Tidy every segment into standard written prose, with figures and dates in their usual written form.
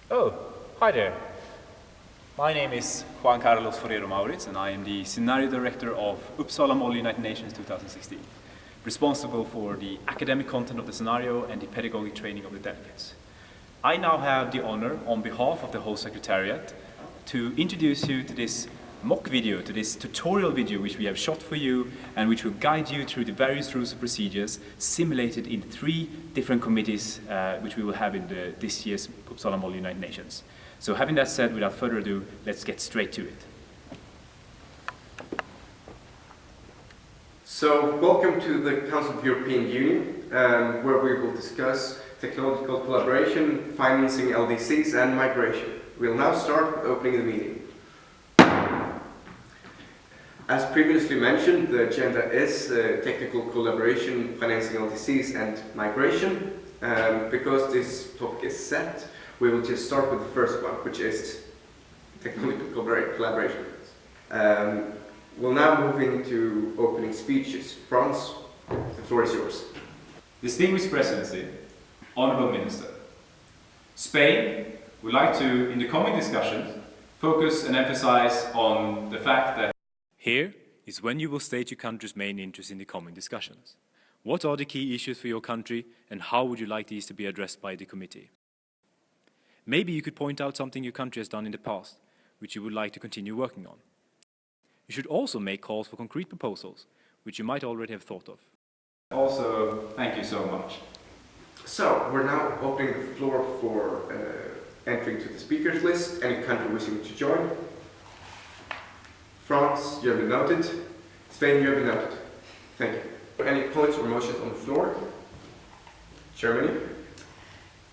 Oh, hi there. My name is Juan Carlos Forero Maurits, and I am the Scenario Director of Uppsala Mall United Nations 2016, responsible for the academic content of the scenario and the pedagogic training of the delegates. I now have the honor, on behalf of the whole Secretariat, to introduce you to this mock video, to this tutorial video which we have shot for you and which will guide you through the various rules and procedures simulated in 3 different committees which we will have in this year's Uppsala Mall United Nations. So having that said, without further ado, let's get straight to it. So, welcome to the Council of the European Union, where we will discuss technological collaboration, financing LDCs and migration. We'll now start with opening the meeting. As previously mentioned, the agenda is technical collaboration, financing LDCs and migration. Because this topic is set, we will just start with the first one, which is technical collaboration. We'll now move into opening speeches. Franz, the floor is yours. Distinguished Presidency, Honourable Minister, Spain would like to, in the coming discussions, focus and emphasize on the fact that here is when you will state your country's main interests in the coming discussions. What are the key issues for your country and how would you like these to be addressed by the committee? Maybe you could point out something your country has done in the past, which you would like to continue working on. You should also make calls for concrete proposals, which you might already have thought of. Also, thank you so much. So, we're now opening the floor for entering to the speakers list. Any country wishing to join? France, you have been noted. Spain, you have been noted. Thank you. Any points or motions on the floor? Germany?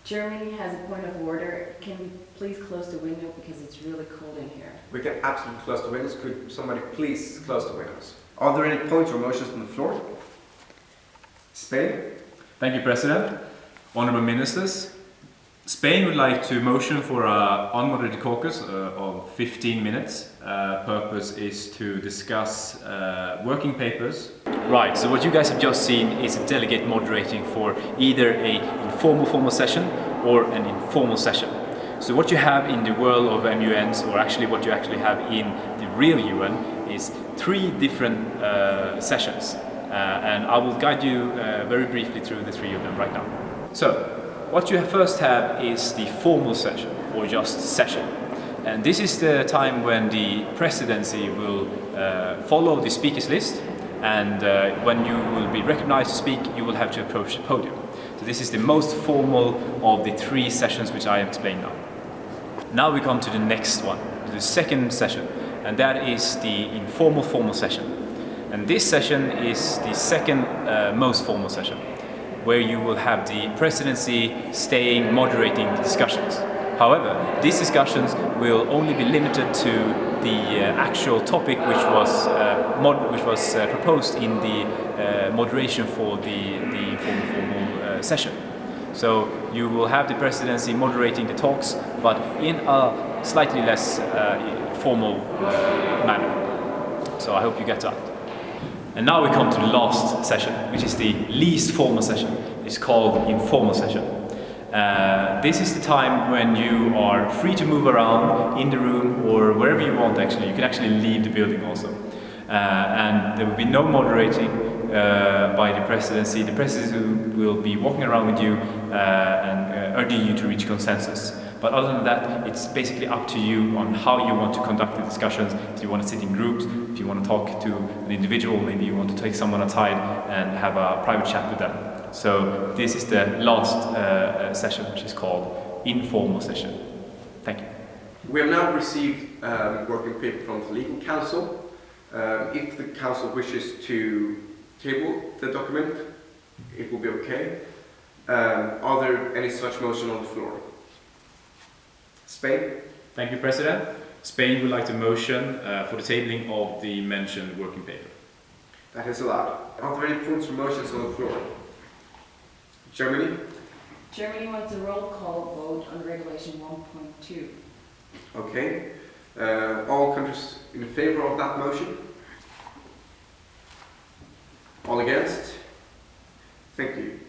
Germany has a point of order. Can we please close the window because it's really cold in here? We can absolutely close the windows. Could somebody please close the windows? Are there any points or motions on the floor? Spain? Thank you, President. Honourable Ministers, Spain would like to motion for an unmoderated caucus of 15 minutes. Purpose is to discuss working papers. Right, so what you guys have just seen is a delegate moderating for either an informal session or an informal session. So what you have in the world of MUNs, or actually what you actually have in the real UN, is 3 different sessions. And I will guide you very briefly through the 3 of them right now. So, what you first have is the formal session, or just session. And this is the time when the presidency will follow the speakers list, and when you will be recognized to speak, you will have to approach the podium. So this is the most formal of the 3 sessions which I have explained now. Now we come to the next one, the second session, and that is the informal formal session. And this session is the second most formal session, where you will have the presidency staying moderating the discussions. However, these discussions will only be limited to the actual topic which was proposed in the moderation for the informal session. So you will have the presidency moderating the talks, but in a slightly less formal manner. So I hope you get that. And now we come to the last session, which is the least formal session. It's called informal session. This is the time when you are free to move around in the room or wherever you want actually. You can actually leave the building also. And there will be no moderating by the presidency. The presidency will be walking around with you and urging you to reach consensus. But other than that, it's basically up to you on how you want to conduct the discussions. If you want to sit in groups, if you want to talk to an individual, maybe you want to take someone aside and have a private chat with them. So this is the last session, which is called informal session. Thank you. We have now received working paper from the legal council. If the council wishes to table the document, it will be okay. Are there any such motion on the floor? Spain? Thank you, President. Spain would like to motion for the tabling of the mentioned working paper. That is allowed. Are there any points or motions on the floor? Germany? Germany wants a roll call vote on Regulation 1.2. Okay. All countries in favor of that motion? All against? Thank you.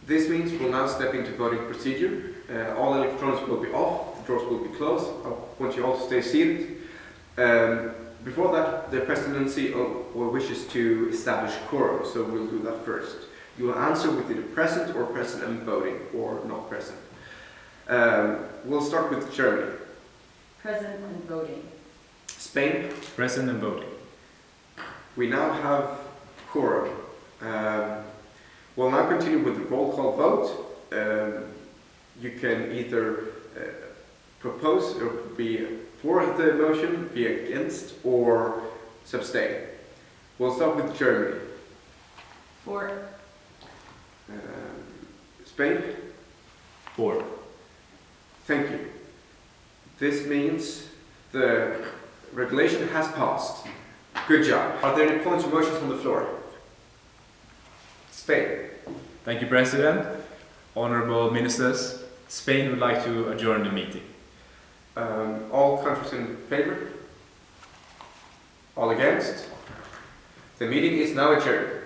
This means we'll now step into voting procedure. All electronics will be off, the doors will be closed. I want you all to stay seated. Before that, the presidency wishes to establish quorum, so we'll do that first. You will answer with either present or present and voting, or not present. We'll start with Germany. Present and voting. Spain. Present and voting. We now have quorum. We'll now continue with the roll call vote. You can either propose or be for the motion, be against, or abstain. We'll start with Germany. For. Spain. For. Thank you. This means the regulation has passed. Good job. Are there any points or motions on the floor? Spain. Thank you, President. Honorable Ministers, Spain would like to adjourn the meeting. All countries in favor? All against? The meeting is now adjourned.